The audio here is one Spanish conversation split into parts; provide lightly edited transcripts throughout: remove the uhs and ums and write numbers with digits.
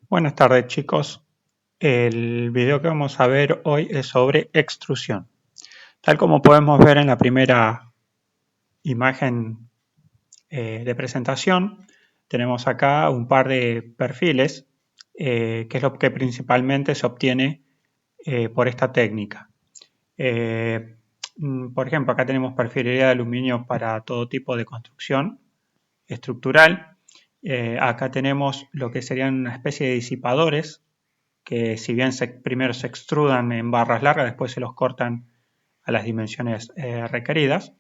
Buenas tardes, chicos. El video que vamos a ver hoy es sobre extrusión. Tal como podemos ver en la primera imagen de presentación, tenemos acá un par de perfiles, que es lo que principalmente se obtiene por esta técnica. Por ejemplo, acá tenemos perfilería de aluminio para todo tipo de construcción estructural. Acá tenemos lo que serían una especie de disipadores que si bien primero se extrudan en barras largas, después se los cortan a las dimensiones requeridas.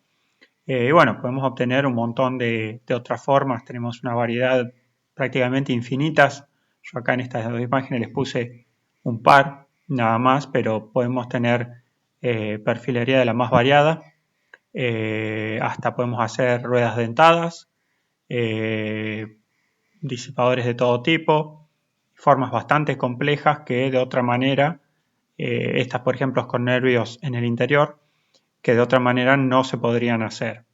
Y bueno, podemos obtener un montón de otras formas, tenemos una variedad prácticamente infinitas. Yo acá en estas dos imágenes les puse un par nada más, pero podemos tener perfilería de la más variada, hasta podemos hacer ruedas dentadas, disipadores de todo tipo, formas bastante complejas que de otra manera, estas por ejemplo con nervios en el interior, que de otra manera no se podrían hacer.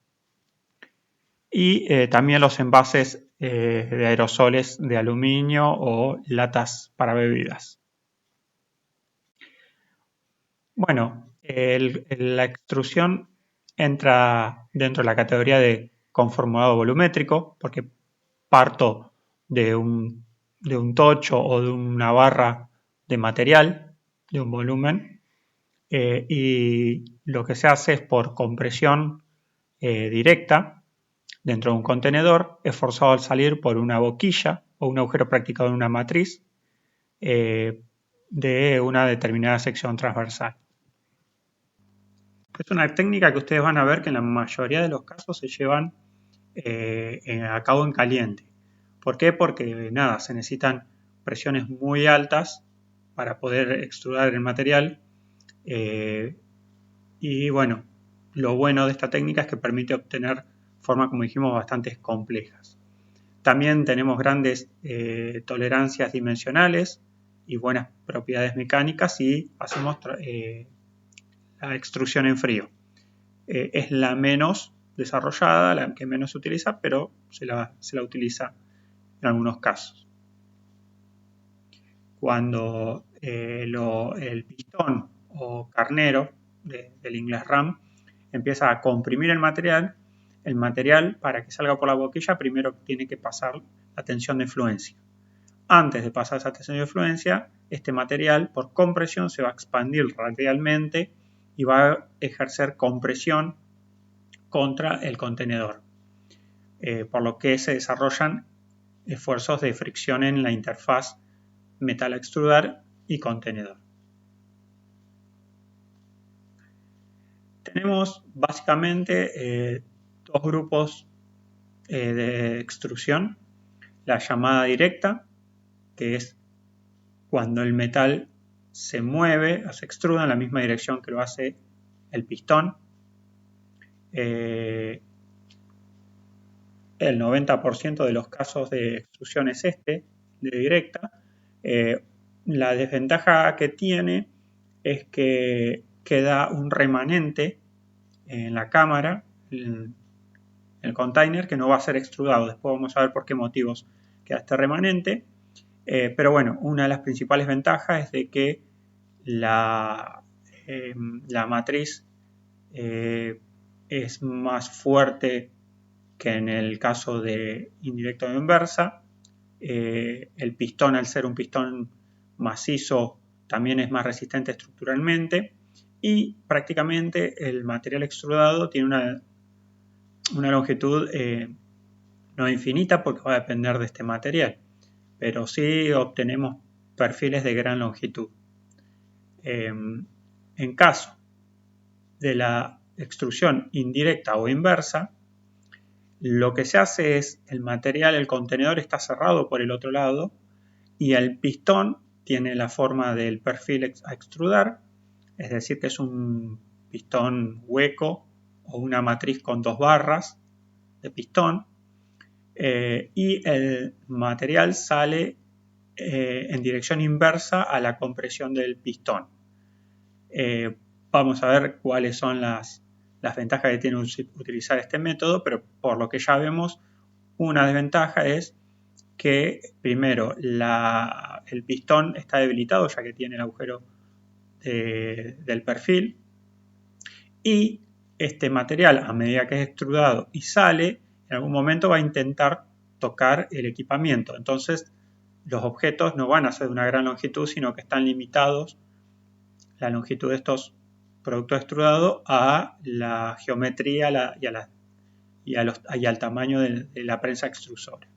Y también los envases de aerosoles de aluminio o latas para bebidas. Bueno, la extrusión entra dentro de la categoría de conformado volumétrico, porque parto de un tocho o de una barra de material, de un volumen, y lo que se hace es por compresión directa dentro de un contenedor, es forzado al salir por una boquilla o un agujero practicado en una matriz de una determinada sección transversal. Es una técnica que ustedes van a ver que en la mayoría de los casos se llevan a cabo en caliente. ¿Por qué? Porque nada, se necesitan presiones muy altas para poder extrudar el material. Y bueno, lo bueno de esta técnica es que permite obtener formas, como dijimos, bastante complejas. También tenemos grandes tolerancias dimensionales y buenas propiedades mecánicas si hacemos la extrusión en frío. Es la menos desarrollada, la que menos se utiliza, pero se la utiliza en algunos casos. Cuando el pistón o carnero del inglés ram empieza a comprimir el material para que salga por la boquilla primero tiene que pasar la tensión de fluencia. Antes de pasar esa tensión de fluencia, este material por compresión se va a expandir radialmente y va a ejercer compresión contra el contenedor, por lo que se desarrollan esfuerzos de fricción en la interfaz metal a extrudar y contenedor. Tenemos básicamente dos grupos de extrusión, la llamada directa, que es cuando el metal se mueve, se extruda en la misma dirección que lo hace el pistón. El 90% de los casos de extrusión es de directa. La desventaja que tiene es que queda un remanente en la cámara, en el container, que no va a ser extrudado. Después vamos a ver por qué motivos queda este remanente. Pero bueno, una de las principales ventajas es de que la matriz es más fuerte que en el caso de indirecto o inversa. El pistón, al ser un pistón macizo, también es más resistente estructuralmente y prácticamente el material extrudado tiene una longitud no infinita porque va a depender de este material, pero sí obtenemos perfiles de gran longitud. En caso de la extrusión indirecta o inversa, lo que se hace es el material, el contenedor está cerrado por el otro lado y el pistón tiene la forma del perfil a extrudar, es decir que es un pistón hueco o una matriz con dos barras de pistón, y el material sale en dirección inversa a la compresión del pistón. Vamos a ver cuáles son las ventajas que tiene utilizar este método, pero por lo que ya vemos, una desventaja es que primero la el pistón está debilitado ya que tiene el agujero del perfil, y este material, a medida que es extrudado y sale, en algún momento va a intentar tocar el equipamiento. Entonces los objetos no van a ser de una gran longitud, sino que están limitados la longitud de estos productos extrudados a la geometría y al tamaño de la prensa extrusora.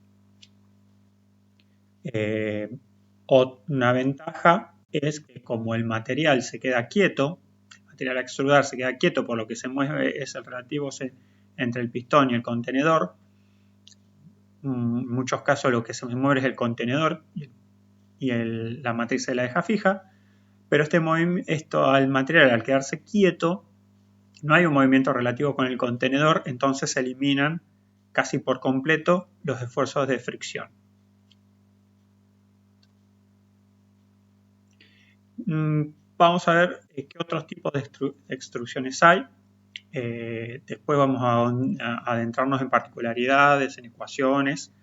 Una ventaja es que como el material se queda quieto, el material a extrudar se queda quieto, por lo que se mueve es el relativo entre el pistón y el contenedor. En muchos casos lo que se mueve es el contenedor y la matriz se la deja fija, pero esto al material al quedarse quieto no hay un movimiento relativo con el contenedor, entonces se eliminan casi por completo los esfuerzos de fricción. Vamos a ver qué otros tipos de extrusiones hay. Después vamos a adentrarnos en particularidades, en ecuaciones.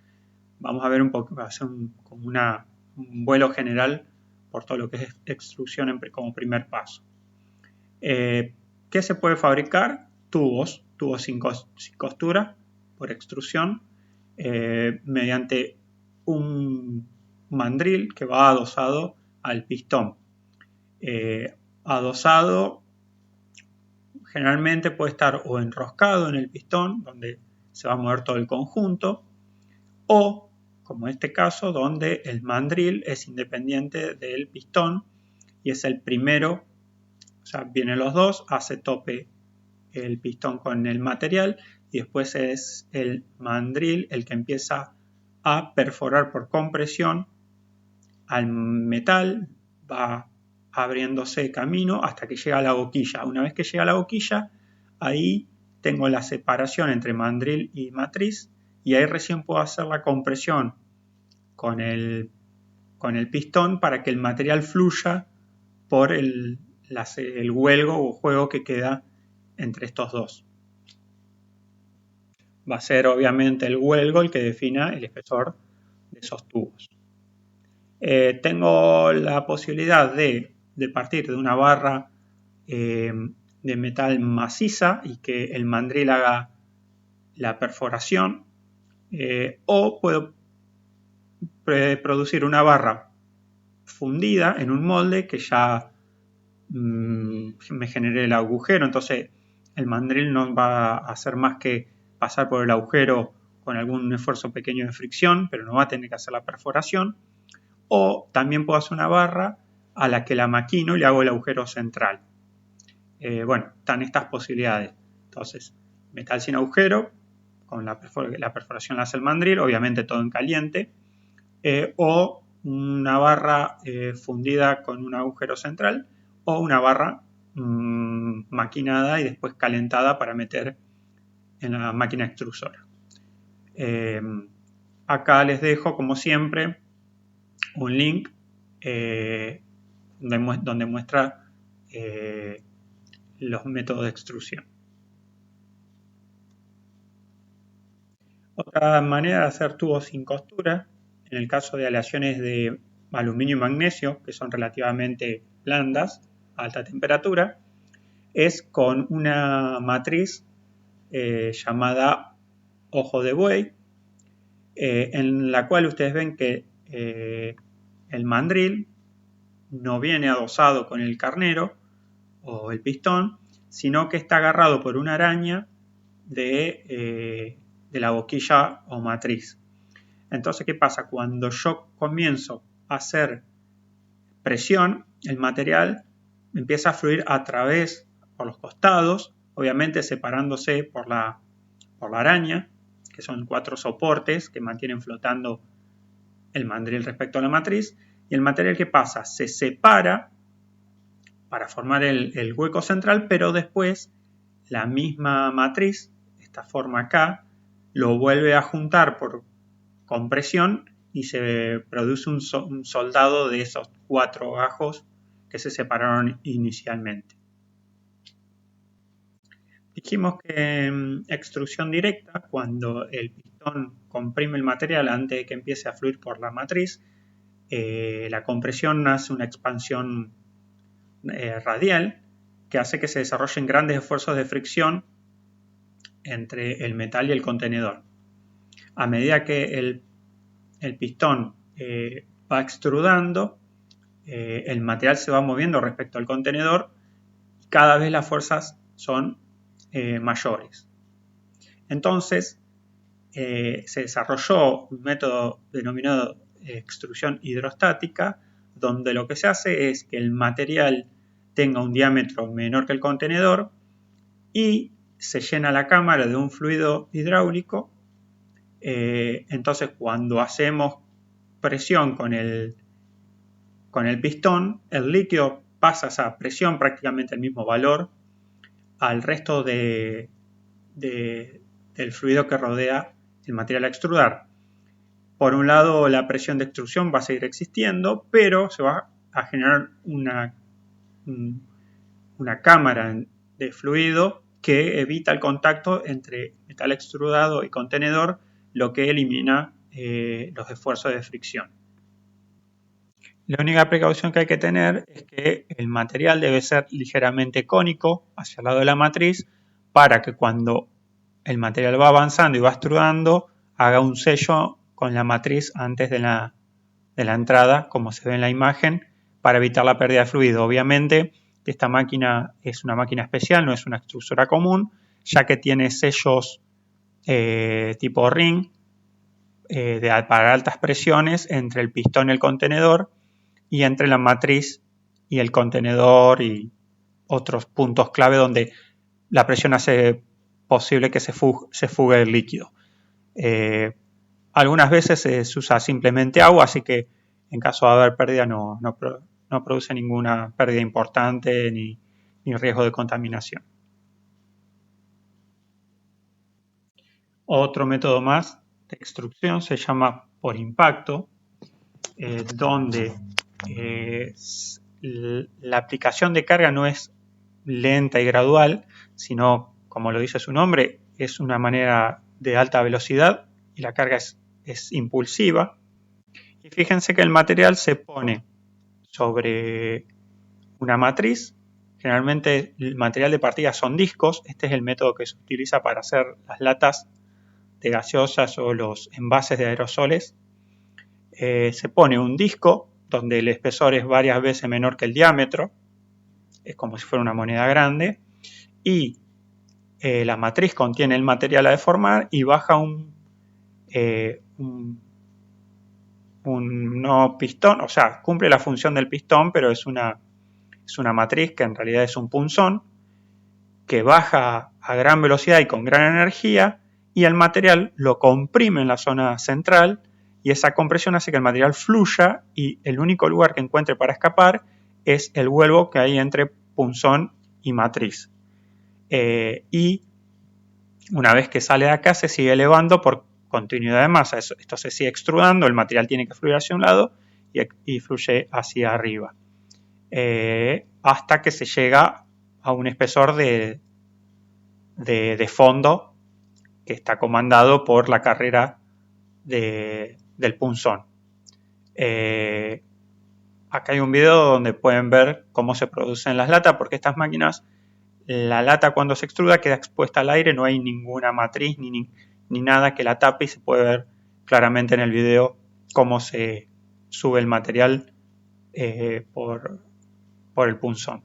Vamos a ver un poco, va a hacer como un vuelo general por todo lo que es extrusión como primer paso. ¿Qué se puede fabricar? Tubos sin costura por extrusión mediante un mandril que va adosado al pistón. Adosado generalmente puede estar o enroscado en el pistón, donde se va a mover todo el conjunto, o, como en este caso, donde el mandril es independiente del pistón y es el primero, o sea, vienen los dos, hace tope el pistón con el material y después es el mandril el que empieza a perforar por compresión al metal, va abriéndose camino hasta que llega a la boquilla. Una vez que llega a la boquilla, ahí tengo la separación entre mandril y matriz y ahí recién puedo hacer la compresión con el pistón para que el material fluya por el huelgo o juego que queda entre estos dos. Va a ser obviamente el huelgo el que defina el espesor de esos tubos. Tengo la posibilidad de partir de una barra de metal maciza y que el mandril haga la perforación, o puedo producir una barra fundida en un molde que ya me genere el agujero, entonces el mandril no va a hacer más que pasar por el agujero con algún esfuerzo pequeño de fricción, pero no va a tener que hacer la perforación. O también puedo hacer una barra a la que la maquino y le hago el agujero central. Bueno, están estas posibilidades. Entonces, metal sin agujero, con la perforación la hace el mandril, obviamente todo en caliente, o una barra fundida con un agujero central, o una barra maquinada y después calentada para meter en la máquina extrusora. Acá les dejo, como siempre, un link donde muestra los métodos de extrusión. Otra manera de hacer tubos sin costura, en el caso de aleaciones de aluminio y magnesio, que son relativamente blandas a alta temperatura, es con una matriz llamada ojo de buey, en la cual ustedes ven que el mandril no viene adosado con el carnero o el pistón, sino que está agarrado por una araña de la boquilla o matriz. Entonces, ¿qué pasa? Cuando yo comienzo a hacer presión, el material empieza a fluir a través, por los costados, obviamente separándose por la araña, que son 4 soportes que mantienen flotando el mandril respecto a la matriz, y el material que pasa se separa para formar el hueco central, pero después la misma matriz, esta forma acá, lo vuelve a juntar por compresión y se produce un soldado de esos 4 gajos que se separaron inicialmente. Dijimos que en extrusión directa, cuando el pistón comprime el material antes de que empiece a fluir por la matriz, la compresión hace una expansión radial que hace que se desarrollen grandes esfuerzos de fricción entre el metal y el contenedor. A medida que el pistón va extrudando, el material se va moviendo respecto al contenedor y cada vez las fuerzas son mayores. Entonces, se desarrolló un método denominado extrusión hidrostática, donde lo que se hace es que el material tenga un diámetro menor que el contenedor y se llena la cámara de un fluido hidráulico. Entonces, cuando hacemos presión con el pistón, el líquido pasa esa presión, prácticamente el mismo valor, al resto del fluido que rodea el material a extrudar. Por un lado, la presión de extrusión va a seguir existiendo, pero se va a generar una cámara de fluido que evita el contacto entre metal extrudado y contenedor, lo que elimina los esfuerzos de fricción. La única precaución que hay que tener es que el material debe ser ligeramente cónico hacia el lado de la matriz para que cuando el material va avanzando y va extrudando haga un sello con la matriz antes de la entrada, como se ve en la imagen, para evitar la pérdida de fluido. Obviamente, esta máquina es una máquina especial, no es una extrusora común, ya que tiene sellos tipo ring para altas presiones entre el pistón y el contenedor y entre la matriz y el contenedor y otros puntos clave donde la presión hace posible que se fugue el líquido. Algunas veces se usa simplemente agua, así que en caso de haber pérdida no produce ninguna pérdida importante ni riesgo de contaminación. Otro método más de extrusión se llama por impacto, donde la aplicación de carga no es lenta y gradual, sino, como lo dice su nombre, es una manera de alta velocidad y la carga es impulsiva. Y fíjense que el material se pone sobre una matriz. Generalmente el material de partida son discos. Este es el método que se utiliza para hacer las latas de gaseosas o los envases de aerosoles. Se pone un disco donde el espesor es varias veces menor que el diámetro, es como si fuera una moneda grande, y la matriz contiene el material a deformar y baja un no pistón, o sea, cumple la función del pistón, pero es una matriz que en realidad es un punzón que baja a gran velocidad y con gran energía, y el material lo comprime en la zona central y esa compresión hace que el material fluya y el único lugar que encuentre para escapar es el vuelvo que hay entre punzón y matriz. Y una vez que sale de acá se sigue elevando por continuidad de masa. Esto se sigue extrudando, el material tiene que fluir hacia un lado y fluye hacia arriba. Hasta que se llega a un espesor de fondo que está comandado por la carrera del punzón. Acá hay un video donde pueden ver cómo se producen las latas, porque estas máquinas, la lata cuando se extruda queda expuesta al aire, no hay ninguna matriz ni nada que la tape y se puede ver claramente en el video cómo se sube el material por el punzón.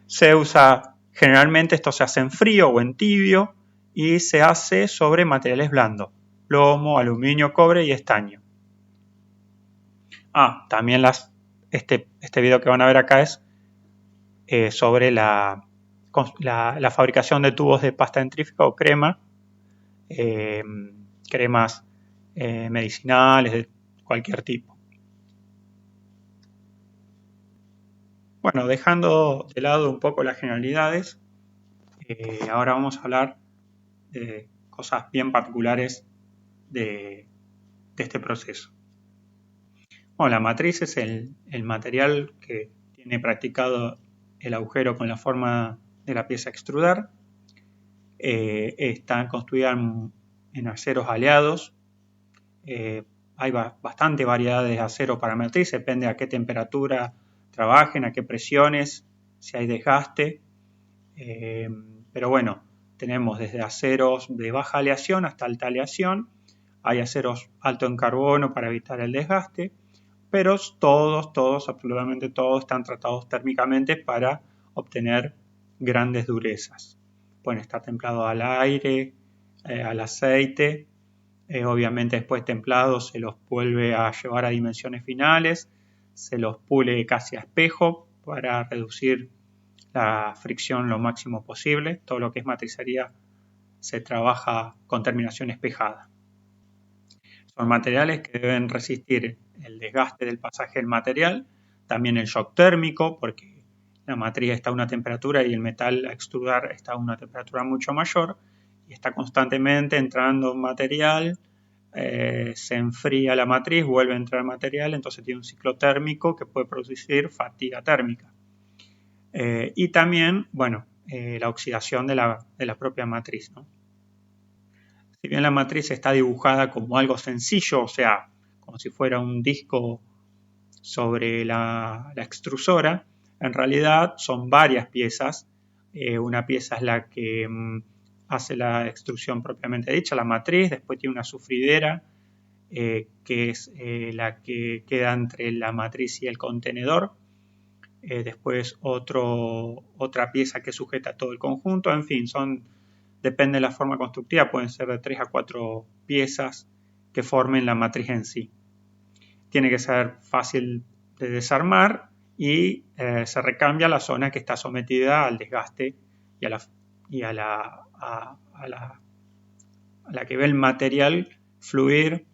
Se usa, generalmente esto se hace en frío o en tibio y se hace sobre materiales blandos, plomo, aluminio, cobre y estaño. También este video que van a ver acá es sobre la fabricación de tubos de pasta dentrífica o crema, cremas medicinales de cualquier tipo. Bueno, dejando de lado un poco las generalidades, ahora vamos a hablar de cosas bien particulares de este proceso. Bueno, la matriz es el material que tiene practicado el agujero con la forma de la pieza a extrudar. Está construida en aceros aleados hay bastante variedad de acero para matriz, depende a qué temperatura trabajen, a qué presiones, si hay desgaste. Pero bueno, tenemos desde aceros de baja aleación hasta alta aleación. Hay aceros alto en carbono para evitar el desgaste, pero todos, absolutamente todos están tratados térmicamente para obtener grandes durezas. Pueden estar templados al aire, al aceite, obviamente después templados se los vuelve a llevar a dimensiones finales, se los pule casi a espejo para reducir la fricción lo máximo posible. Todo lo que es matricería se trabaja con terminación espejada. Son materiales que deben resistir el desgaste del pasaje del material, también el shock térmico, porque la matriz está a una temperatura y el metal a extrudar está a una temperatura mucho mayor y está constantemente entrando material, se enfría la matriz, vuelve a entrar material, entonces tiene un ciclo térmico que puede producir fatiga térmica. Y también, bueno, la oxidación de la propia matriz, ¿no? Si bien la matriz está dibujada como algo sencillo, o sea, como si fuera un disco sobre la extrusora, en realidad son varias piezas. Una pieza es la que hace la extrusión propiamente dicha, la matriz, después tiene una sufridera, que es la que queda entre la matriz y el contenedor. Después otra pieza que sujeta todo el conjunto, en fin, depende de la forma constructiva, pueden ser de 3 a 4 piezas que formen la matriz en sí. Tiene que ser fácil de desarmar y se recambia la zona que está sometida al desgaste y a la que ve el material fluir.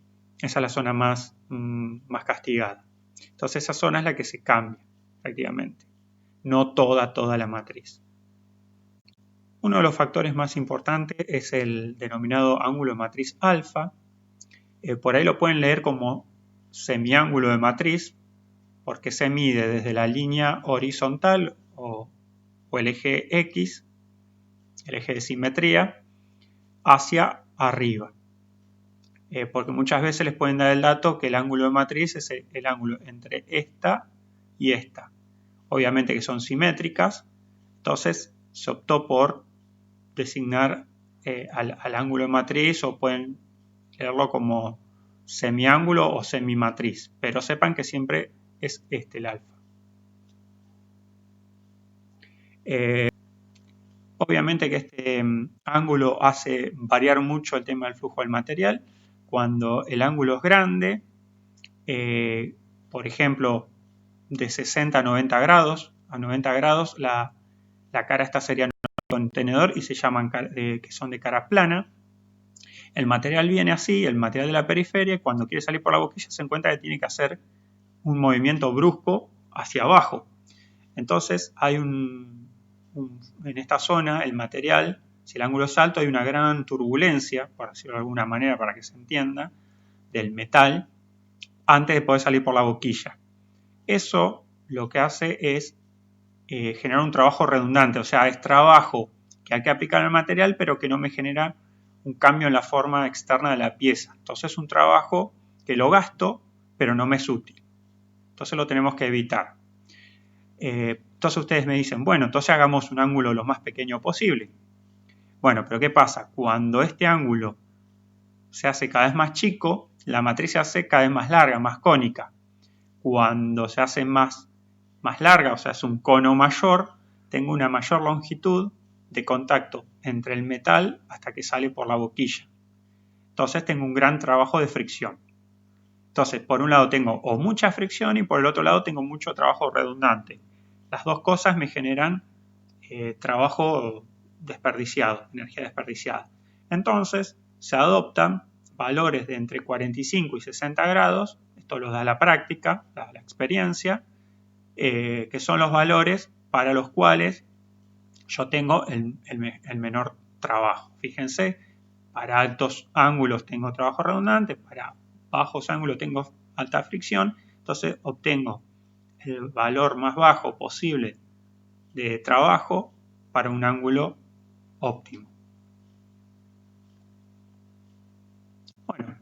Esa es la zona más castigada. Entonces esa zona es la que se cambia prácticamente, no toda la matriz. Uno de los factores más importantes es el denominado ángulo de matriz alfa. Por ahí lo pueden leer como semiángulo de matriz, porque se mide desde la línea horizontal o el eje X, el eje de simetría, hacia arriba. Porque muchas veces les pueden dar el dato que el ángulo de matriz es el ángulo entre esta y esta. Obviamente que son simétricas, entonces se optó por designar al ángulo de matriz, o pueden leerlo como semiángulo o semimatriz, pero sepan que siempre es el alfa. Obviamente que este ángulo hace variar mucho el tema del flujo del material. Cuando el ángulo es grande, por ejemplo, de 60 a 90 grados, la cara esta sería un contenedor y se llaman que son de cara plana. El material viene así, el material de la periferia, y cuando quiere salir por la boquilla se encuentra que tiene que hacer un movimiento brusco hacia abajo. Entonces hay en esta zona, el material, si el ángulo es alto, hay una gran turbulencia, por decirlo de alguna manera para que se entienda, del metal antes de poder salir por la boquilla. Eso lo que hace es generar un trabajo redundante, o sea, es trabajo que hay que aplicar al material, pero que no me genera un cambio en la forma externa de la pieza. Entonces es un trabajo que lo gasto, pero no me es útil. Entonces lo tenemos que evitar. Entonces ustedes me dicen, bueno, entonces hagamos un ángulo lo más pequeño posible. Bueno, pero ¿qué pasa? Cuando este ángulo se hace cada vez más chico, la matriz se hace cada vez más larga, más cónica. Cuando se hace más larga, o sea, es un cono mayor, tengo una mayor longitud de contacto entre el metal hasta que sale por la boquilla. Entonces tengo un gran trabajo de fricción. Entonces, por un lado tengo o mucha fricción y por el otro lado tengo mucho trabajo redundante. Las dos cosas me generan trabajo desperdiciado, energía desperdiciada. Entonces, se adoptan valores de entre 45 y 60 grados, esto lo da la práctica, la experiencia, que son los valores para los cuales yo tengo el menor trabajo. Fíjense, para altos ángulos tengo trabajo redundante, para bajos ángulos tengo alta fricción, entonces obtengo el valor más bajo posible de trabajo para un ángulo óptimo. Bueno,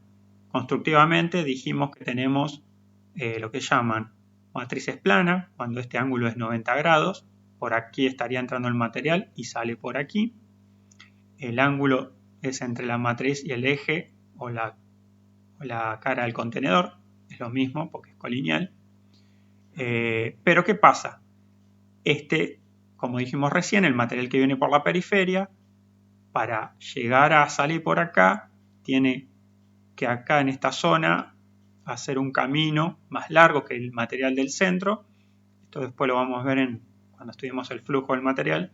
constructivamente dijimos que tenemos lo que llaman matrices planas, cuando este ángulo es 90 grados, por aquí estaría entrando el material y sale por aquí. El ángulo es entre la matriz y el eje o la cara del contenedor, es lo mismo porque es colineal. Pero ¿qué pasa? Como dijimos recién, el material que viene por la periferia, para llegar a salir por acá, tiene que acá en esta zona hacer un camino más largo que el material del centro. Esto después lo vamos a ver cuando estudiemos el flujo del material,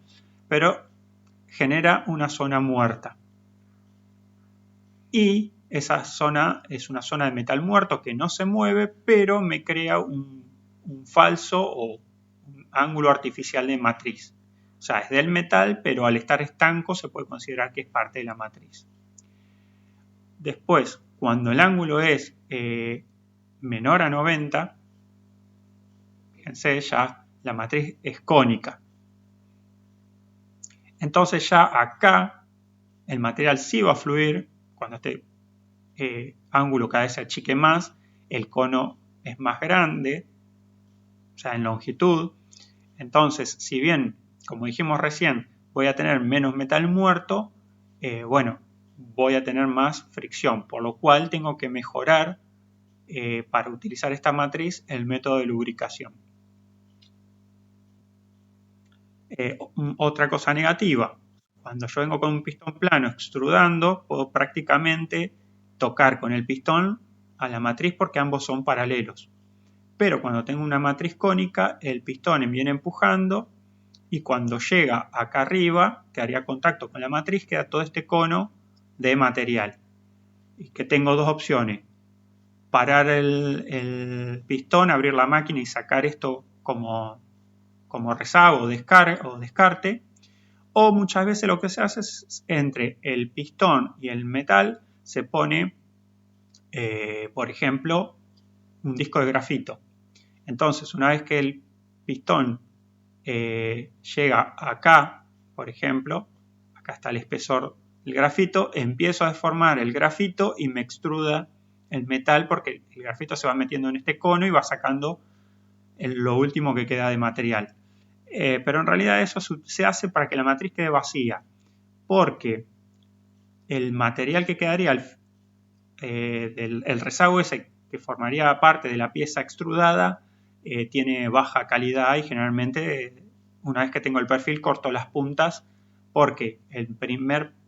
pero genera una zona muerta. Y esa zona es una zona de metal muerto que no se mueve, pero me crea un falso o un ángulo artificial de matriz. O sea, es del metal, pero al estar estanco se puede considerar que es parte de la matriz. Después, cuando el ángulo es menor a 90, fíjense, ya la matriz es cónica. Entonces ya acá el material sí va a fluir. Cuando este ángulo cada vez se achique más, el cono es más grande, o sea, en longitud. Entonces, si bien, como dijimos recién, voy a tener menos metal muerto, bueno, voy a tener más fricción, por lo cual tengo que mejorar para utilizar esta matriz el método de lubricación. Otra cosa negativa, cuando yo vengo con un pistón plano extrudando, puedo prácticamente tocar con el pistón a la matriz porque ambos son paralelos. Pero cuando tengo una matriz cónica, el pistón viene empujando y cuando llega acá arriba, que haría contacto con la matriz, queda todo este cono de material. Y que tengo dos opciones: parar el pistón, abrir la máquina y sacar esto como rezago o descarte, o muchas veces lo que se hace es entre el pistón y el metal se pone, por ejemplo, un disco de grafito. Entonces, una vez que el pistón llega acá, por ejemplo, acá está el espesor del grafito, empiezo a deformar el grafito y me extruda el metal porque el grafito se va metiendo en este cono y va sacando lo último que queda de material. Pero en realidad eso se hace para que la matriz quede vacía, porque el material que quedaría, el rezago ese que formaría parte de la pieza extrudada, tiene baja calidad y generalmente una vez que tengo el perfil corto las puntas porque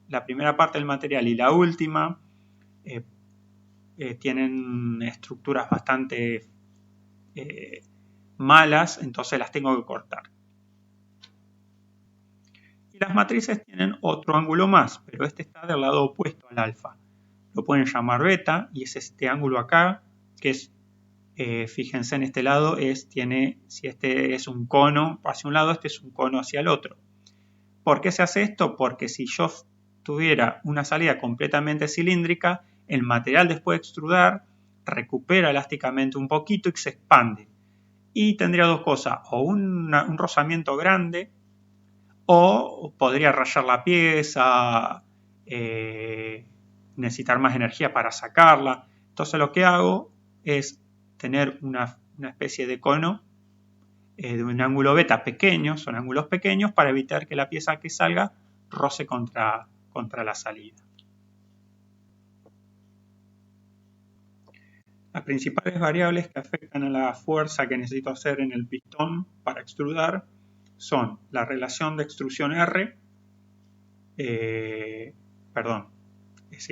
la primera parte del material y la última tienen estructuras bastante malas, entonces las tengo que cortar. Y las matrices tienen otro ángulo más, pero este está del lado opuesto al alfa. Lo pueden llamar beta y es este ángulo acá, que es, fíjense en este lado, si este es un cono hacia un lado, este es un cono hacia el otro. ¿Por qué se hace esto? Porque si yo tuviera una salida completamente cilíndrica, el material después de extrudar recupera elásticamente un poquito y se expande. Y tendría dos cosas, o un rozamiento grande, o podría rayar la pieza, necesitar más energía para sacarla. Entonces lo que hago es tener una especie de cono de un ángulo beta pequeño, son ángulos pequeños para evitar que la pieza que salga roce contra la salida. Las principales variables que afectan a la fuerza que necesito hacer en el pistón para extrudar son la relación de extrusión R, ese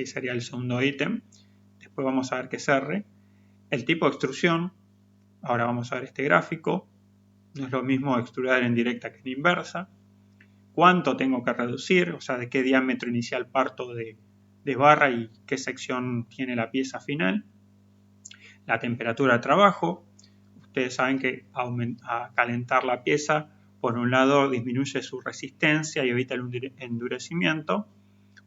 sería el segundo ítem, después vamos a ver qué es R, el tipo de extrusión, ahora vamos a ver este gráfico, no es lo mismo extrudar en directa que en inversa, cuánto tengo que reducir, o sea, de qué diámetro inicial parto de barra y qué sección tiene la pieza final, la temperatura de trabajo. Ustedes saben que a calentar la pieza, por un lado disminuye su resistencia y evita el endurecimiento,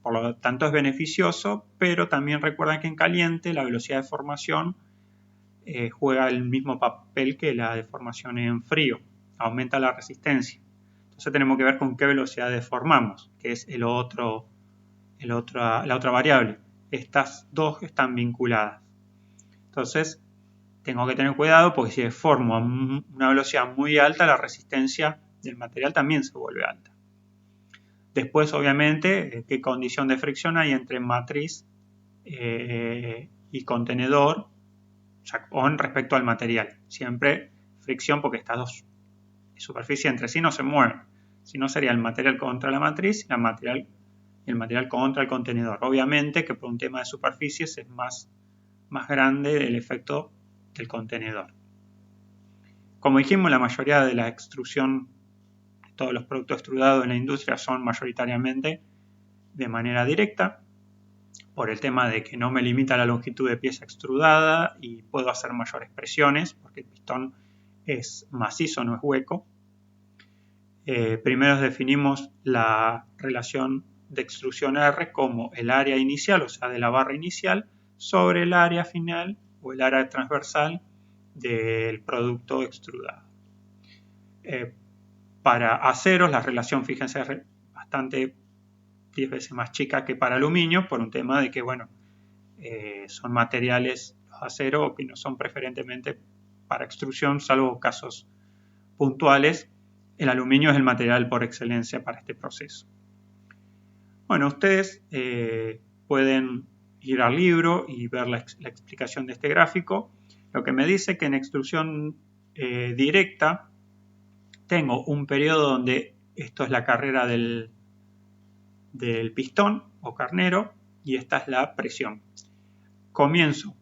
por lo tanto es beneficioso, pero también recuerden que en caliente la velocidad de formación juega el mismo papel que la deformación en frío, aumenta la resistencia. Entonces tenemos que ver con qué velocidad deformamos, que es la otra variable. estas dos están vinculadas. Entonces, tengo que tener cuidado porque si formo a una velocidad muy alta, la resistencia del material también se vuelve alta. Después, obviamente, qué condición de fricción hay entre matriz y contenedor, o sea, con respecto al material. Siempre fricción porque estas dos superficies entre sí no se mueven. Si no, sería el material contra la matriz y el material contra el contenedor. Obviamente que por un tema de superficies es más grande el efecto del contenedor. Como dijimos, la mayoría de la extrusión, todos los productos extrudados en la industria son mayoritariamente de manera directa, por el tema de que no me limita la longitud de pieza extrudada y puedo hacer mayores presiones porque el pistón es macizo, no es hueco. Primero definimos la relación de extrusión R como el área inicial, o sea, de la barra inicial, sobre el área final o el área transversal del producto extrudado. Para aceros la relación, fíjense, es bastante 10 veces más chica que para aluminio por un tema de que, bueno, son materiales, los aceros, que no son preferentemente para extrusión, salvo casos puntuales. El aluminio es el material por excelencia para este proceso. Bueno, ustedes pueden ir al libro y ver la explicación de este gráfico. Lo que me dice que en extrusión directa tengo un periodo donde esto es la carrera del pistón o carnero y esta es la presión. Comienzo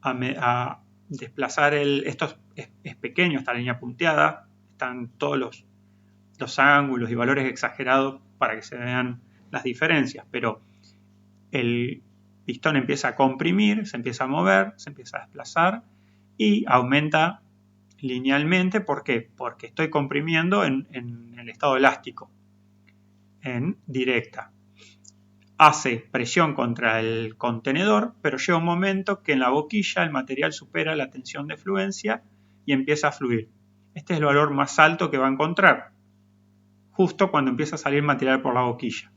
a desplazar esto es pequeño, esta línea punteada, están todos los ángulos y valores exagerados para que se vean las diferencias, pero el pistón empieza a comprimir, se empieza a mover, se empieza a desplazar y aumenta linealmente. ¿Por qué? Porque estoy comprimiendo en el estado elástico, en directa. Hace presión contra el contenedor, pero llega un momento que en la boquilla el material supera la tensión de fluencia y empieza a fluir. Este es el valor más alto que va a encontrar, justo cuando empieza a salir material por la boquilla.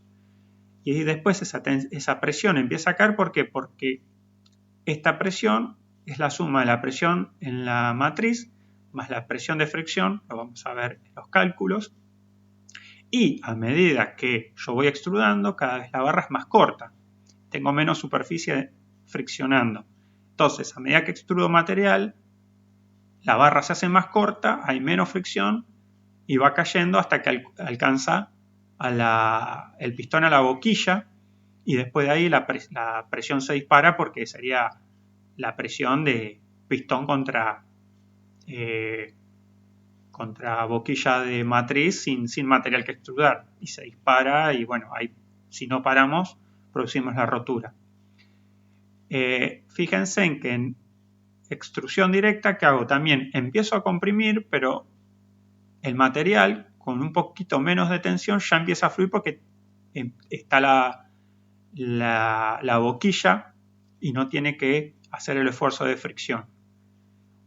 Y después esa presión empieza a caer. ¿Por qué? Porque esta presión es la suma de la presión en la matriz más la presión de fricción, lo vamos a ver en los cálculos, y a medida que yo voy extrudando, cada vez la barra es más corta, tengo menos superficie friccionando. Entonces, a medida que extrudo material, la barra se hace más corta, hay menos fricción y va cayendo hasta que alcanza el pistón a la boquilla, y después de ahí la presión se dispara porque sería la presión de pistón contra boquilla de matriz sin material que extrudar, y se dispara y bueno, ahí si no paramos producimos la rotura. Fíjense en que en extrusión directa, ¿qué hago? También empiezo a comprimir, pero el material con un poquito menos de tensión ya empieza a fluir porque está la boquilla y no tiene que hacer el esfuerzo de fricción.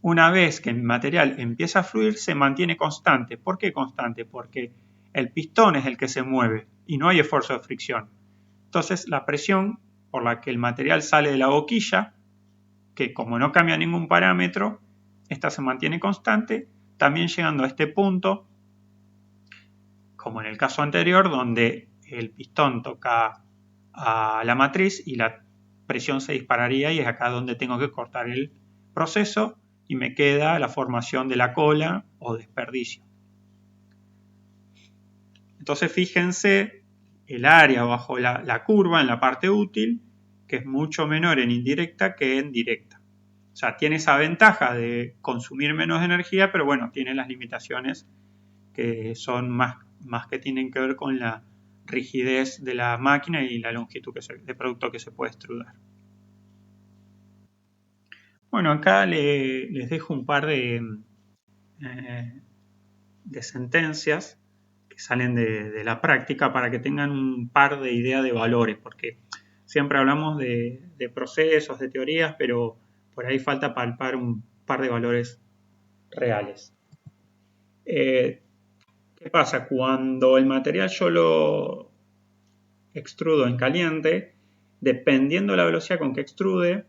Una vez que el material empieza a fluir, se mantiene constante. ¿Por qué constante? Porque el pistón es el que se mueve y no hay esfuerzo de fricción. Entonces, la presión por la que el material sale de la boquilla, que como no cambia ningún parámetro, esta se mantiene constante, también llegando a este punto, como en el caso anterior, donde el pistón toca a la matriz y la presión se dispararía, y es acá donde tengo que cortar el proceso y me queda la formación de la cola o desperdicio. Entonces fíjense el área bajo la curva en la parte útil, que es mucho menor en indirecta que en directa. O sea, tiene esa ventaja de consumir menos energía, pero bueno, tiene las limitaciones que son más que tienen que ver con la rigidez de la máquina y la longitud de producto que se puede extrudar. Bueno, acá les dejo un par de sentencias que salen de la práctica para que tengan un par de ideas de valores, porque siempre hablamos de procesos, de teorías, pero por ahí falta palpar un par de valores reales. ¿Qué pasa? Cuando el material yo lo extrudo en caliente, Dependiendo de la velocidad con que extrude,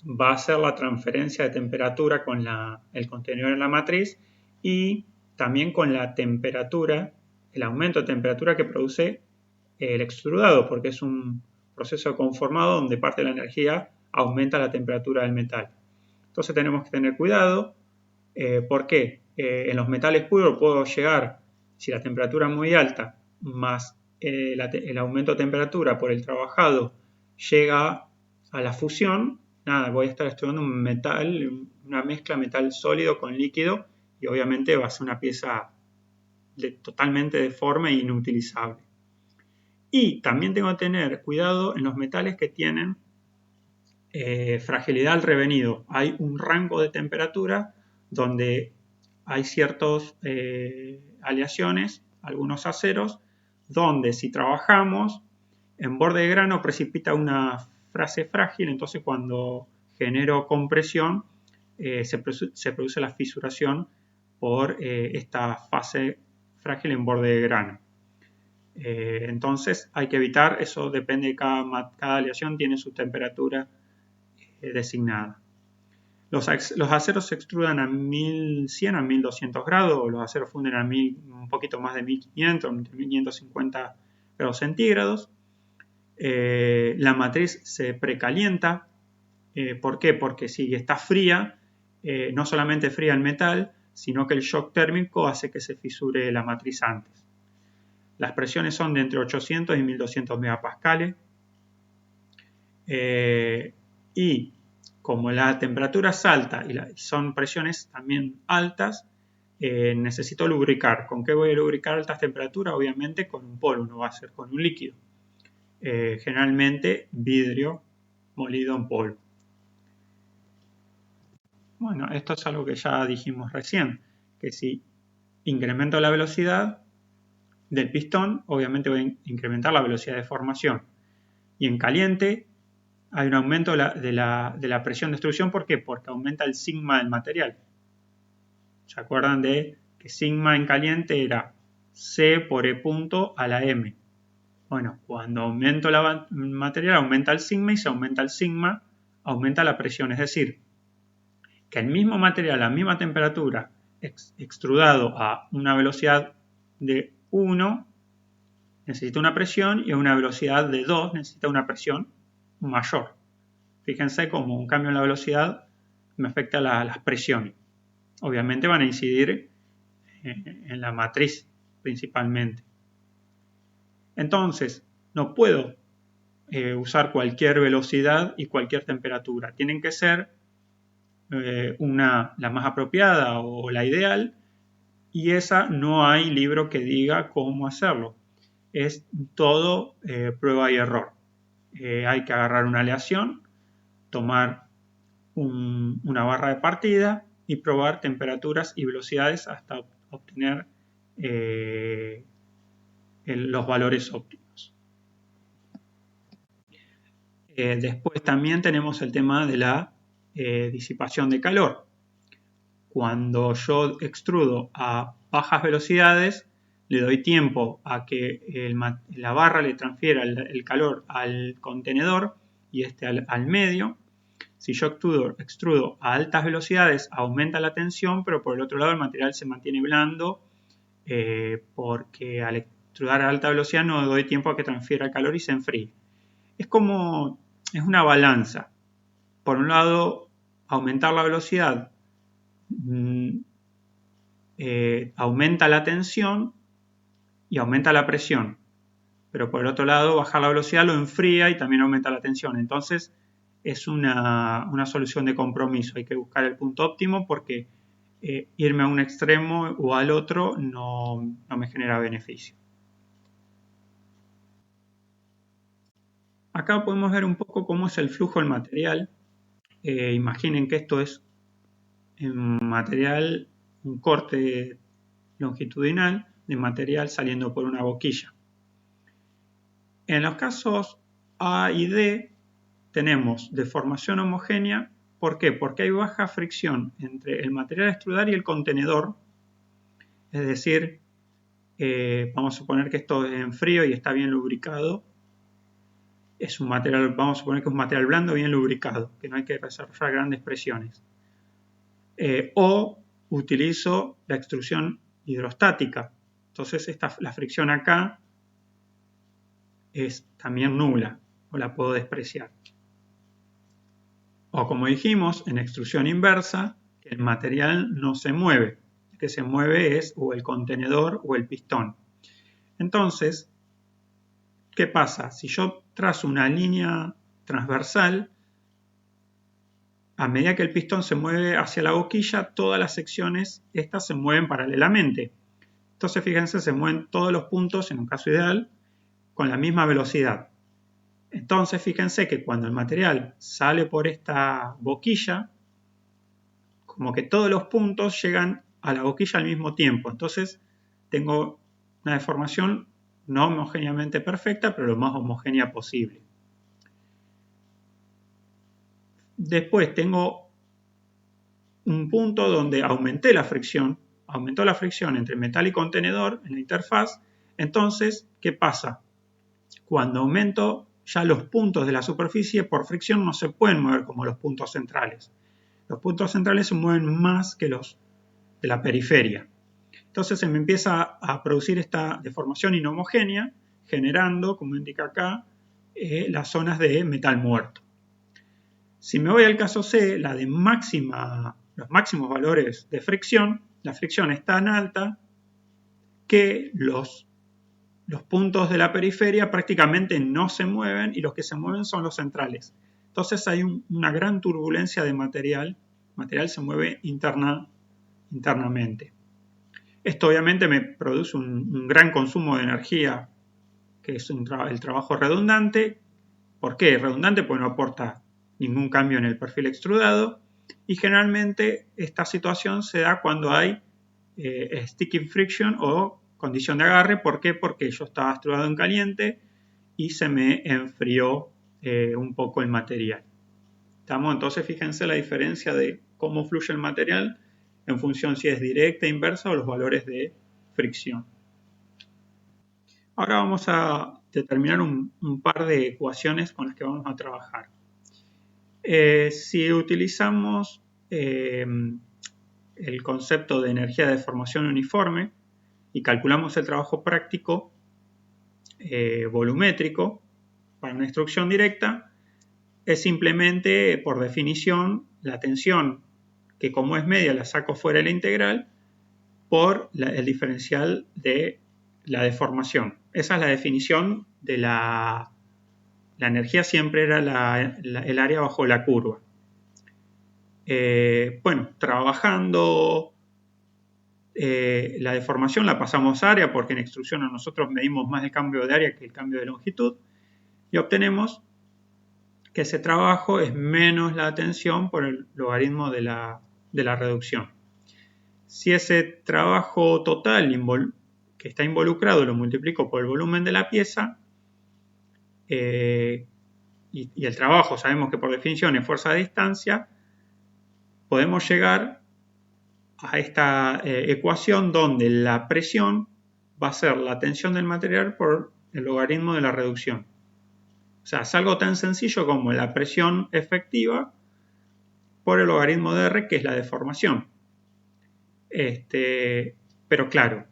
va a ser la transferencia de temperatura con el contenedor en la matriz y también con la temperatura, el aumento de temperatura que produce el extrudado, porque es un proceso conformado donde parte de la energía aumenta la temperatura del metal. Entonces tenemos que tener cuidado. ¿Por qué? En los metales puros puedo llegar, si la temperatura es muy alta, más el aumento de temperatura por el trabajado llega a la fusión, nada, voy a estar estudiando un metal, una mezcla metal sólido con líquido y obviamente va a ser una pieza totalmente deforme e inutilizable. Y también tengo que tener cuidado en los metales que tienen fragilidad al revenido. Hay un rango de temperatura donde hay ciertas aleaciones, algunos aceros, donde si trabajamos en borde de grano precipita una fase frágil, entonces cuando genero compresión se produce la fisuración por esta fase frágil en borde de grano. Entonces hay que evitar, eso depende de cada aleación, tiene su temperatura designada. Los aceros se extrudan a 1100 a 1200 grados, los aceros funden a un poquito más de 1500, 1550 grados centígrados. La matriz se precalienta. ¿Por qué? Porque si está fría, no solamente fría el metal, sino que el shock térmico hace que se fisure la matriz antes. Las presiones son de entre 800 y 1200 megapascales. Y como la temperatura es alta y son presiones también altas, necesito lubricar. ¿Con qué voy a lubricar a altas temperaturas? Obviamente con un polvo, no va a ser con un líquido. Generalmente vidrio molido en polvo. Bueno, esto es algo que ya dijimos recién, que si incremento la velocidad del pistón, obviamente voy a incrementar la velocidad de formación. Y en caliente hay un aumento de la presión de extrusión. ¿Por qué? Porque aumenta el sigma del material. ¿Se acuerdan de que sigma en caliente era C por E punto a la M? Bueno, cuando aumento el material aumenta el sigma y si aumenta el sigma aumenta la presión. Es decir, que el mismo material a la misma temperatura extrudado a una velocidad de 1 necesita una presión y a una velocidad de 2 necesita una presión mayor. Fíjense cómo un cambio en la velocidad me afecta a las presiones. Obviamente van a incidir en la matriz principalmente. Entonces, no puedo usar cualquier velocidad y cualquier temperatura. Tienen que ser la más apropiada o la ideal, y esa no hay libro que diga cómo hacerlo. Es todo prueba y error. Hay que agarrar una aleación, tomar una barra de partida y probar temperaturas y velocidades hasta obtener los valores óptimos. Después también tenemos el tema de la disipación de calor. Cuando yo extrudo a bajas velocidades, le doy tiempo a que la barra le transfiera el calor al contenedor y este al medio. Si yo extrudo a altas velocidades, aumenta la tensión, pero por el otro lado el material se mantiene blando porque al extrudar a alta velocidad no doy tiempo a que transfiera el calor y se enfríe. Es una balanza. Por un lado, aumentar la velocidad aumenta la tensión y aumenta la presión. Pero por el otro lado, bajar la velocidad lo enfría y también aumenta la tensión. Entonces, es una solución de compromiso. Hay que buscar el punto óptimo porque irme a un extremo o al otro no me genera beneficio. Acá podemos ver un poco cómo es el flujo del material. Imaginen que esto es material, un corte longitudinal de material saliendo por una boquilla. En los casos A y D tenemos deformación homogénea. ¿Por qué? Porque hay baja fricción entre el material a extrudar y el contenedor. Es decir, vamos a suponer que esto es en frío y está bien lubricado. es un material, vamos a suponer que es un material blando bien lubricado, que no hay que desarrollar grandes presiones. O utilizo la extrusión hidrostática. Entonces la fricción acá es también nula, o la puedo despreciar. O como dijimos, en extrusión inversa, el material no se mueve. El que se mueve es o el contenedor o el pistón. Entonces, ¿qué pasa? Si yo trazo una línea transversal, a medida que el pistón se mueve hacia la boquilla, todas las secciones estas se mueven paralelamente. Entonces, fíjense, se mueven todos los puntos, en un caso ideal, con la misma velocidad. Entonces, fíjense que cuando el material sale por esta boquilla, como que todos los puntos llegan a la boquilla al mismo tiempo. Entonces, tengo una deformación no homogéneamente perfecta, pero lo más homogénea posible. Después tengo un punto donde aumenté la fricción, aumentó la fricción entre metal y contenedor en la interfaz. Entonces, ¿qué pasa? Cuando aumento, ya los puntos de la superficie por fricción no se pueden mover como los puntos centrales. Los puntos centrales se mueven más que los de la periferia. Entonces se me empieza a producir esta deformación inhomogénea, generando, como indica acá, las zonas de metal muerto. Si me voy al caso C, los máximos valores de fricción, la fricción es tan alta que los puntos de la periferia prácticamente no se mueven y los que se mueven son los centrales. Entonces hay una gran turbulencia de material. El material se mueve internamente. Esto obviamente me produce un gran consumo de energía, que es el trabajo redundante. ¿Por qué? Redundante porque no aporta ningún cambio en el perfil extrudado y generalmente esta situación se da cuando hay sticky friction o condición de agarre. ¿Por qué? Porque yo estaba extrudado en caliente y se me enfrió un poco el material. Entonces fíjense la diferencia de cómo fluye el material en función si es directa, inversa o los valores de fricción. Ahora vamos a determinar un par de ecuaciones con las que vamos a trabajar. Si utilizamos el concepto de energía de deformación uniforme y calculamos el trabajo práctico volumétrico para una extrusión directa, es simplemente, por definición, la tensión, que como es media la saco fuera de la integral, por el diferencial de la deformación. Esa es la definición de la energía, siempre era el área bajo la curva. Bueno, trabajando la deformación la pasamos a área, porque en extrusión nosotros medimos más el cambio de área que el cambio de longitud, y obtenemos que ese trabajo es menos la tensión por el logaritmo de la reducción. Si ese trabajo total que está involucrado lo multiplico por el volumen de la pieza, y el trabajo sabemos que por definición es fuerza de distancia, podemos llegar a esta ecuación donde la presión va a ser la tensión del material por el logaritmo de la reducción. O sea, es algo tan sencillo como la presión efectiva por el logaritmo de R, que es la deformación. Pero claro,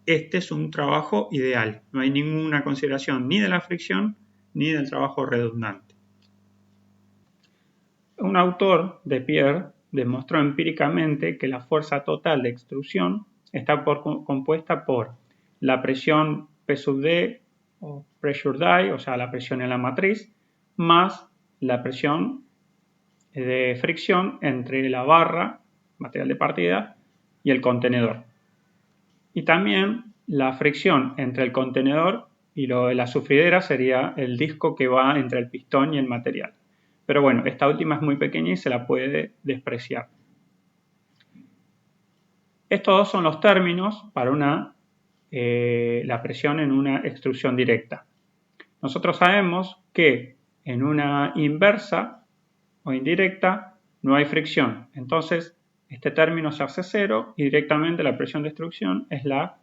este es un trabajo ideal. No hay ninguna consideración ni de la fricción ni del trabajo redundante. Un autor, de Pierre, demostró empíricamente que la fuerza total de extrusión está compuesta por la presión P sub D o pressure die, o sea, la presión en la matriz, más la presión de fricción entre la barra, material de partida, y el contenedor. Y también la fricción entre el contenedor y la sufridera sería el disco que va entre el pistón y el material. Pero bueno, esta última es muy pequeña y se la puede despreciar. Estos dos son los términos para la presión en una extrusión directa. Nosotros sabemos que en una inversa o indirecta no hay fricción. Entonces, este término se hace cero y directamente la presión de extrusión es la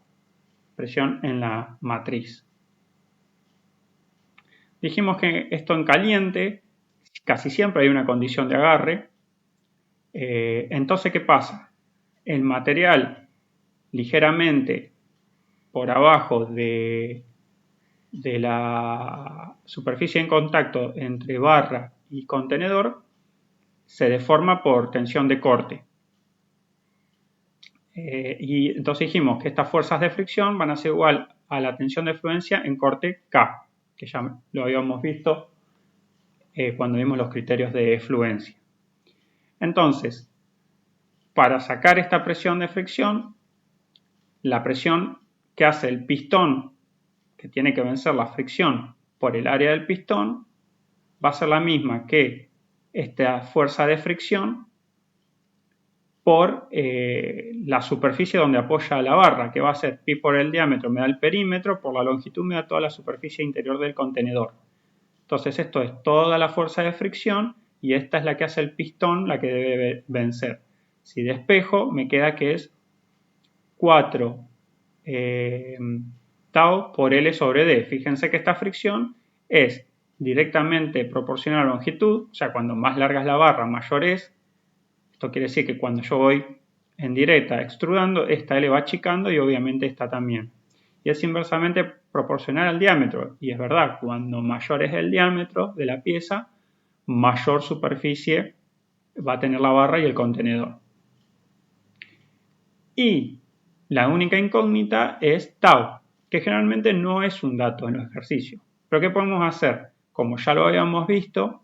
presión en la matriz. Dijimos que esto en caliente casi siempre hay una condición de agarre. Entonces, ¿qué pasa? El material ligeramente por abajo de la superficie en contacto entre barra y contenedor se deforma por tensión de corte. Y entonces dijimos que estas fuerzas de fricción van a ser igual a la tensión de fluencia en corte K, que ya lo habíamos visto cuando vimos los criterios de fluencia. Entonces, para sacar esta presión de fricción, la presión que hace el pistón, que tiene que vencer la fricción por el área del pistón, va a ser la misma que esta fuerza de fricción por la superficie donde apoya la barra, que va a ser pi por el diámetro me da el perímetro, por la longitud me da toda la superficie interior del contenedor. Entonces esto es toda la fuerza de fricción y esta es la que hace el pistón, la que debe vencer. Si despejo, me queda que es 4 tau por L sobre D. Fíjense que esta fricción es directamente proporcional a la longitud, o sea, cuando más larga es la barra, mayor es. Esto quiere decir que cuando yo voy en directa extrudando, esta L va achicando y obviamente esta también. Y es inversamente proporcional al diámetro. Y es verdad, cuando mayor es el diámetro de la pieza, mayor superficie va a tener la barra y el contenedor. Y la única incógnita es tau, que generalmente no es un dato en los ejercicios. Pero ¿qué podemos hacer? Como ya lo habíamos visto,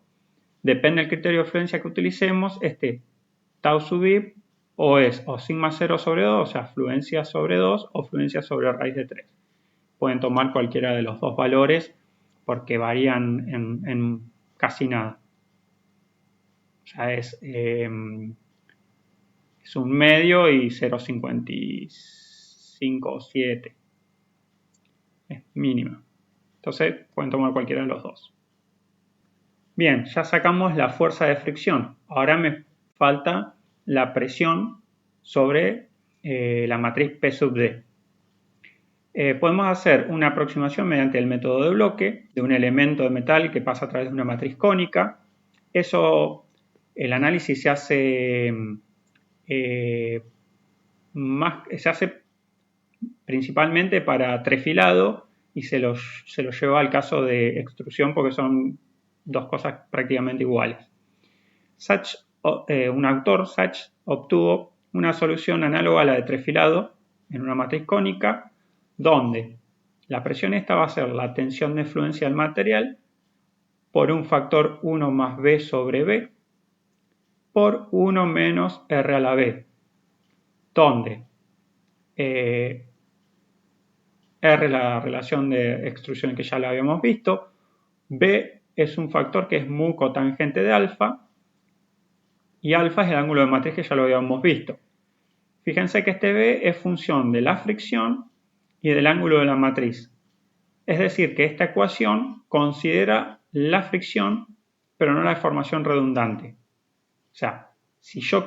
depende del criterio de fluencia que utilicemos, tau sub i o sigma 0 sobre 2, o sea, fluencia sobre 2 o fluencia sobre raíz de 3. Pueden tomar cualquiera de los dos valores porque varían en casi nada. O sea, es un medio y 0,55 o 7. Es mínima. Entonces pueden tomar cualquiera de los dos. Bien, ya sacamos la fuerza de fricción. Ahora me falta la presión sobre la matriz P sub D. Podemos hacer una aproximación mediante el método de bloque de un elemento de metal que pasa a través de una matriz cónica. Eso, el análisis se hace principalmente para trefilado y se lo lleva al caso de extrusión porque son dos cosas prácticamente iguales. Un autor, Sachs, obtuvo una solución análoga a la de trefilado en una matriz cónica donde la presión esta va a ser la tensión de fluencia del material por un factor 1 más B sobre B por 1 menos R a la B, donde R es la relación de extrusión que ya la habíamos visto, B es un factor que es mu cotangente de alfa y alfa es el ángulo de matriz que ya lo habíamos visto. Fíjense que este B es función de la fricción y del ángulo de la matriz. Es decir, que esta ecuación considera la fricción, pero no la deformación redundante. O sea, si yo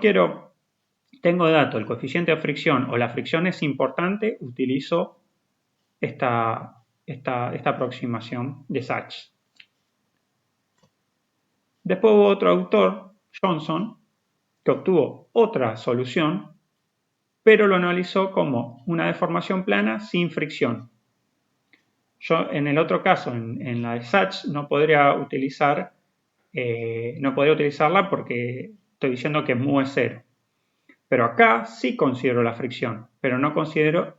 tengo de dato el coeficiente de fricción o la fricción es importante, utilizo esta aproximación de Sachs. Después hubo otro autor, Johnson, que obtuvo otra solución, pero lo analizó como una deformación plana sin fricción. Yo en el otro caso, en la de Sachs, no podría utilizarla porque estoy diciendo que mu es 0. Pero acá sí considero la fricción, pero considero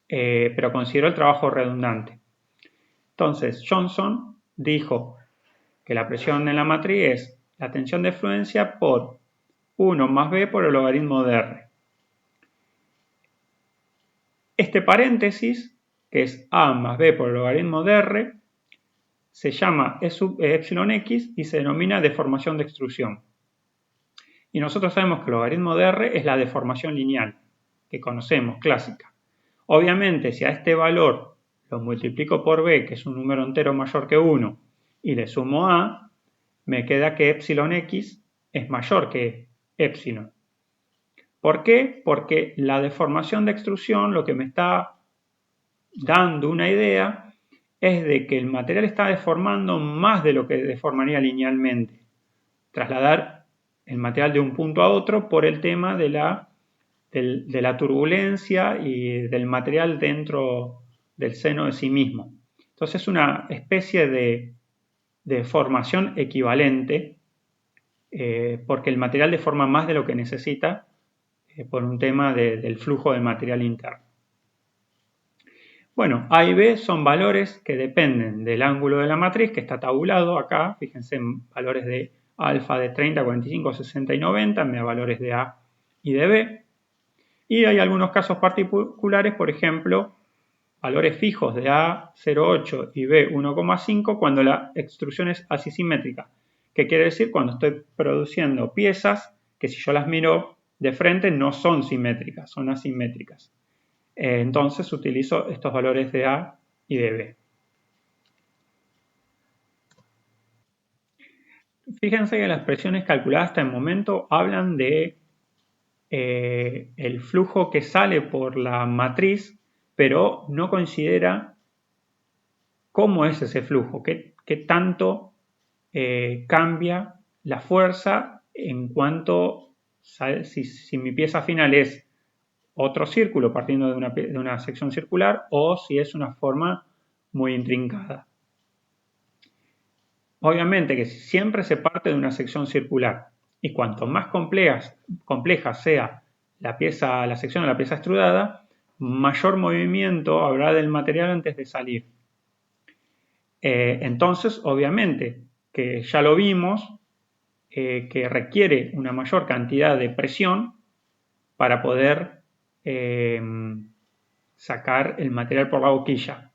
el trabajo redundante. Entonces, Johnson dijo que la presión en la matriz es la tensión de fluencia por 1 más B por el logaritmo de R. Este paréntesis, que es A más B por el logaritmo de R, se llama E sub epsilon X y se denomina deformación de extrusión. Y nosotros sabemos que el logaritmo de R es la deformación lineal, que conocemos, clásica. Obviamente, si a este valor lo multiplico por B, que es un número entero mayor que 1, y le sumo A, me queda que epsilon X es mayor que epsilon. ¿Por qué? Porque la deformación de extrusión lo que me está dando una idea es de que el material está deformando más de lo que deformaría linealmente. Trasladar el material de un punto a otro por el tema de la turbulencia y del material dentro del seno de sí mismo. Entonces es una especie de deformación equivalente porque el material deforma más de lo que necesita por un tema del flujo de material interno. Bueno, A y B son valores que dependen del ángulo de la matriz, que está tabulado acá. Fíjense en valores de alfa de 30, 45, 60 y 90, me da valores de A y de B. Y hay algunos casos particulares, por ejemplo, valores fijos de A 0,8 y B 1,5 cuando la extrusión es asisimétrica. ¿Qué quiere decir? Cuando estoy produciendo piezas que si yo las miro de frente no son simétricas, son asimétricas. Entonces utilizo estos valores de A y de B. Fíjense que las presiones calculadas hasta el momento hablan de el flujo que sale por la matriz, pero no considera cómo es ese flujo, qué tanto cambia la fuerza en cuanto si mi pieza final es otro círculo partiendo de una sección circular o si es una forma muy intrincada. Obviamente que siempre se parte de una sección circular y cuanto más compleja sea la sección de la pieza extrudada, mayor movimiento habrá del material antes de salir. Entonces, obviamente, que ya lo vimos, que requiere una mayor cantidad de presión para poder sacar el material por la boquilla.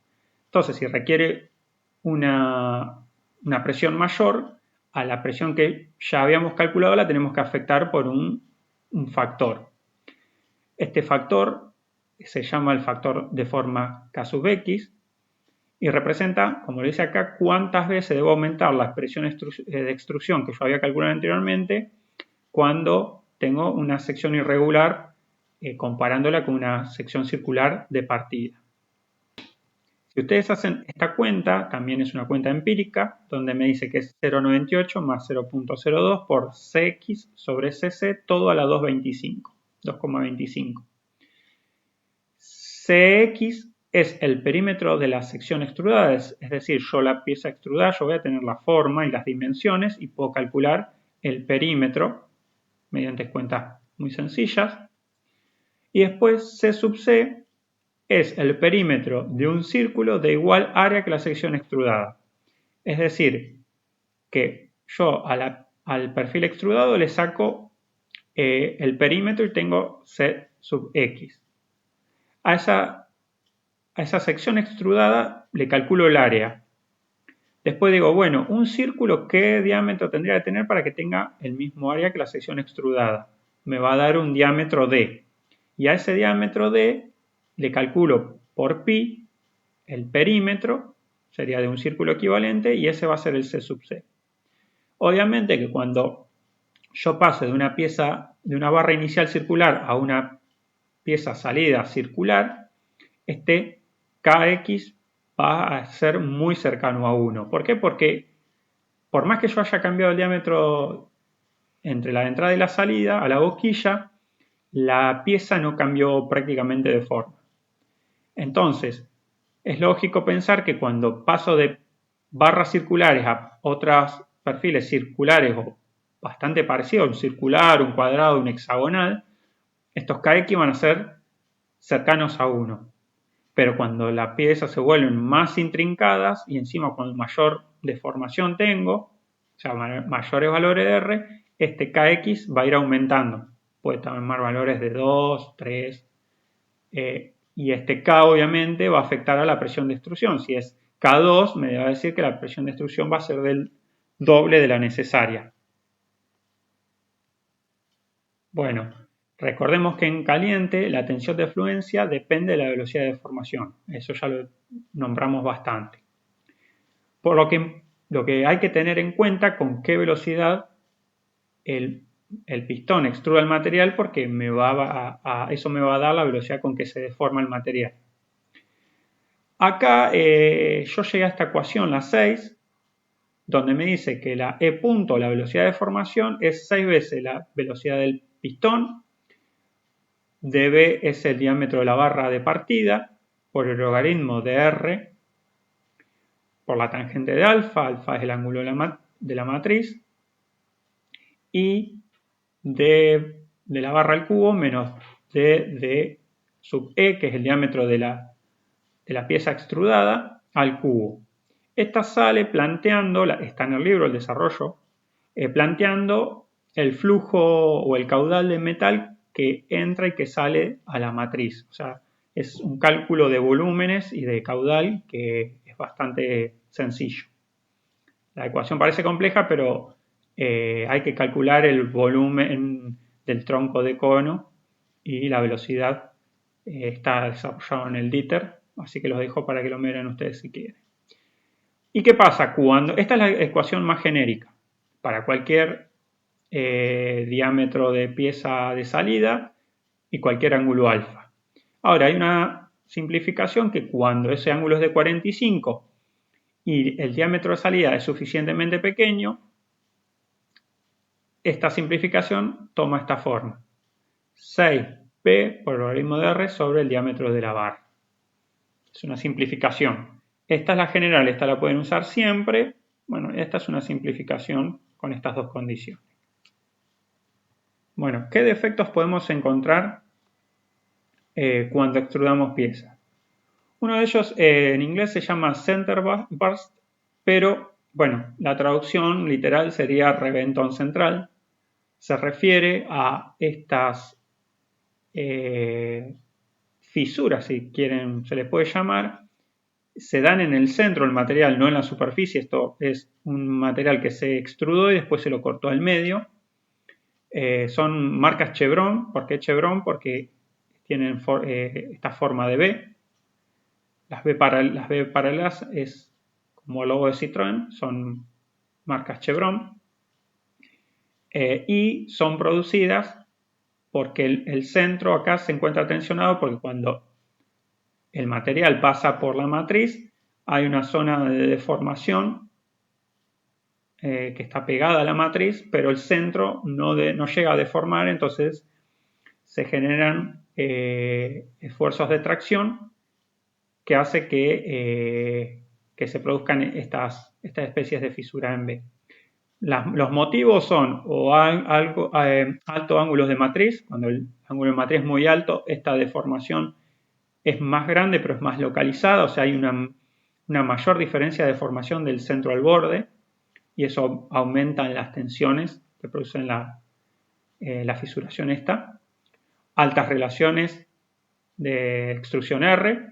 Entonces, si requiere una presión mayor, a la presión que ya habíamos calculado la tenemos que afectar por un factor. Este factor se llama el factor de forma K sub X y representa, como lo dice acá, cuántas veces debo aumentar la presión de extrusión que yo había calculado anteriormente cuando tengo una sección irregular comparándola con una sección circular de partida. Si ustedes hacen esta cuenta, también es una cuenta empírica, donde me dice que es 0,98 más 0,02 por Cx sobre Cc, todo a la 2,25. Cx es el perímetro de la sección extrudada, es decir, yo la pieza extrudada, yo voy a tener la forma y las dimensiones y puedo calcular el perímetro mediante cuentas muy sencillas. Y después C sub C es el perímetro de un círculo de igual área que la sección extrudada. Es decir, que yo al perfil extrudado le saco el perímetro y tengo C sub X. A esa sección extrudada le calculo el área. Después digo, bueno, un círculo, ¿qué diámetro tendría que tener para que tenga el mismo área que la sección extrudada? Me va a dar un diámetro D. Y a ese diámetro D le calculo por pi el perímetro, sería de un círculo equivalente, y ese va a ser el C sub C. Obviamente que cuando yo pase de una barra inicial circular a una pieza salida circular, este Kx va a ser muy cercano a 1. ¿Por qué? Porque por más que yo haya cambiado el diámetro entre la entrada y la salida, a la boquilla, la pieza no cambió prácticamente de forma. Entonces, es lógico pensar que cuando paso de barras circulares a otros perfiles circulares o bastante parecidos, un circular, un cuadrado, un hexagonal, estos Kx van a ser cercanos a 1. Pero cuando las piezas se vuelven más intrincadas y encima cuando mayor deformación tengo, o sea, mayores valores de R, este Kx va a ir aumentando. Puede tomar valores de 2, 3, y este K obviamente va a afectar a la presión de extrusión. Si es K2, me va a decir que la presión de extrusión va a ser del doble de la necesaria. Bueno, recordemos que en caliente la tensión de fluencia depende de la velocidad de deformación. Eso ya lo nombramos bastante. Por lo que hay que tener en cuenta con qué velocidad el pistón extruda el material porque eso me va a dar la velocidad con que se deforma el material. Acá yo llegué a esta ecuación, la 6, donde me dice que la E punto, la velocidad de formación, es 6 veces la velocidad del pistón, dB es el diámetro de la barra de partida, por el logaritmo de R por la tangente de alfa, alfa es el ángulo de la matriz, y d de la barra al cubo menos d de sub e, que es el diámetro de la pieza extrudada, al cubo. Esta sale planteando, está en el libro el desarrollo, planteando el flujo o el caudal de metal que entra y que sale a la matriz. O sea, es un cálculo de volúmenes y de caudal que es bastante sencillo. La ecuación parece compleja, pero hay que calcular el volumen del tronco de cono y la velocidad está desarrollado en el DITER, así que los dejo para que lo miren ustedes si quieren. ¿Y qué pasa? Esta es la ecuación más genérica para cualquier diámetro de pieza de salida y cualquier ángulo alfa. Ahora, hay una simplificación que cuando ese ángulo es de 45 y el diámetro de salida es suficientemente pequeño, esta simplificación toma esta forma. 6P por el logaritmo de R sobre el diámetro de la barra. Es una simplificación. Esta es la general, esta la pueden usar siempre. Bueno, esta es una simplificación con estas dos condiciones. Bueno, ¿qué defectos podemos encontrar cuando extrudamos piezas? Uno de ellos en inglés se llama center burst, pero bueno, la traducción literal sería reventón central. Se refiere a estas fisuras, si quieren, se les puede llamar, se dan en el centro del material, no en la superficie. Esto es un material que se extrudó y después se lo cortó al medio. Son marcas Chevron. ¿Por qué Chevron? Porque tienen esta forma de B. Las B paralelas es como el logo de Citroën, son marcas Chevron. Y son producidas porque el centro acá se encuentra tensionado, porque cuando el material pasa por la matriz hay una zona de deformación que está pegada a la matriz, pero el centro no llega a deformar, entonces se generan esfuerzos de tracción que hace que se produzcan estas especies de fisura en B. Los motivos son o altos ángulos de matriz. Cuando el ángulo de matriz es muy alto, esta deformación es más grande, pero es más localizada, o sea, hay una mayor diferencia de deformación del centro al borde, y eso aumenta las tensiones que producen la fisuración esta. Altas relaciones de extrusión R,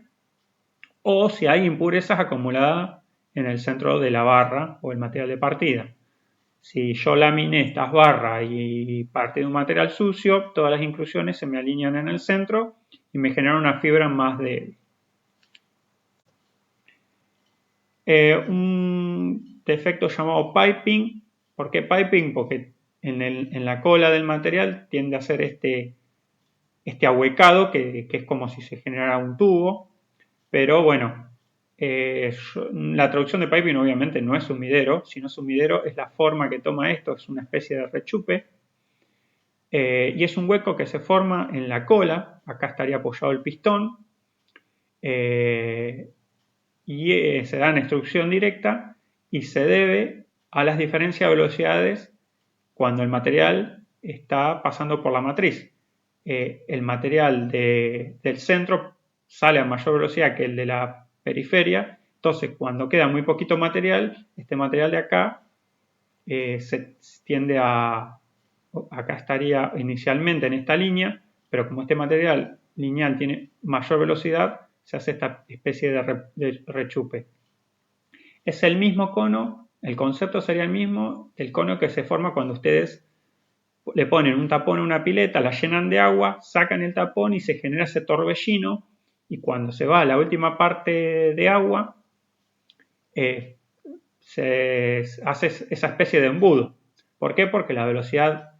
o si hay impurezas acumuladas en el centro de la barra o el material de partida. Si yo laminé estas barras y parte de un material sucio, todas las inclusiones se me alinean en el centro y me generan una fibra más débil. Un defecto llamado piping. ¿Por qué piping? Porque en la cola del material tiende a hacer este ahuecado que es como si se generara un tubo. Pero bueno, la traducción de piping obviamente no es sumidero, sino sumidero es la forma que toma esto, es una especie de rechupe. Y es un hueco que se forma en la cola, acá estaría apoyado el pistón, y se da en extrusión directa y se debe a las diferencias de velocidades cuando el material está pasando por la matriz. El material del centro sale a mayor velocidad que el de la periferia, entonces cuando queda muy poquito material, este material de acá se tiende acá estaría inicialmente en esta línea, pero como este material lineal tiene mayor velocidad, se hace esta especie de rechupe. Es el mismo cono, el concepto sería el mismo, el cono que se forma cuando ustedes le ponen un tapón a una pileta, la llenan de agua, sacan el tapón y se genera ese torbellino, y cuando se va a la última parte de agua, se hace esa especie de embudo. ¿Por qué? Porque la velocidad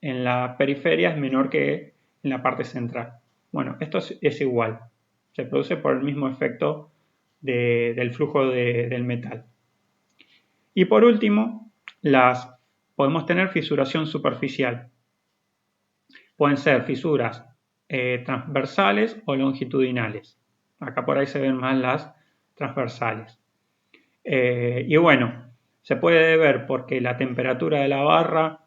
en la periferia es menor que en la parte central. Bueno, esto es igual. Se produce por el mismo efecto del flujo del metal. Y por último, podemos tener fisuración superficial. Pueden ser fisuras transversales o longitudinales. Acá por ahí se ven más las transversales. Y bueno, se puede ver porque la temperatura de la barra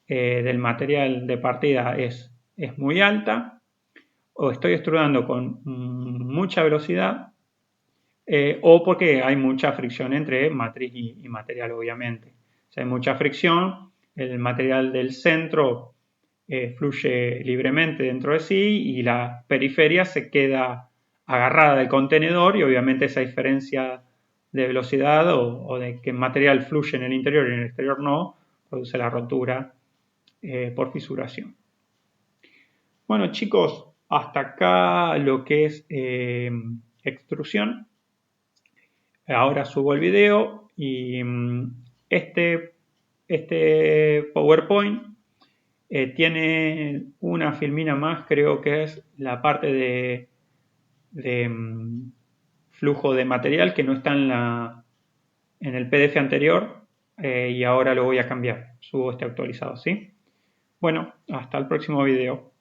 del material de partida es muy alta, o estoy extrudando con mucha velocidad, o porque hay mucha fricción entre matriz y material, obviamente. Si hay mucha fricción, el material del centro fluye libremente dentro de sí y la periferia se queda agarrada del contenedor, y obviamente esa diferencia de velocidad o de que el material fluye en el interior y en el exterior no, produce la rotura por fisuración. Bueno, chicos, hasta acá lo que es extrusión. Ahora subo el video y este PowerPoint tiene una filmina más, creo que es la parte de flujo de material que no está en el PDF anterior, y ahora lo voy a cambiar. Subo este actualizado, ¿sí? Bueno, hasta el próximo video.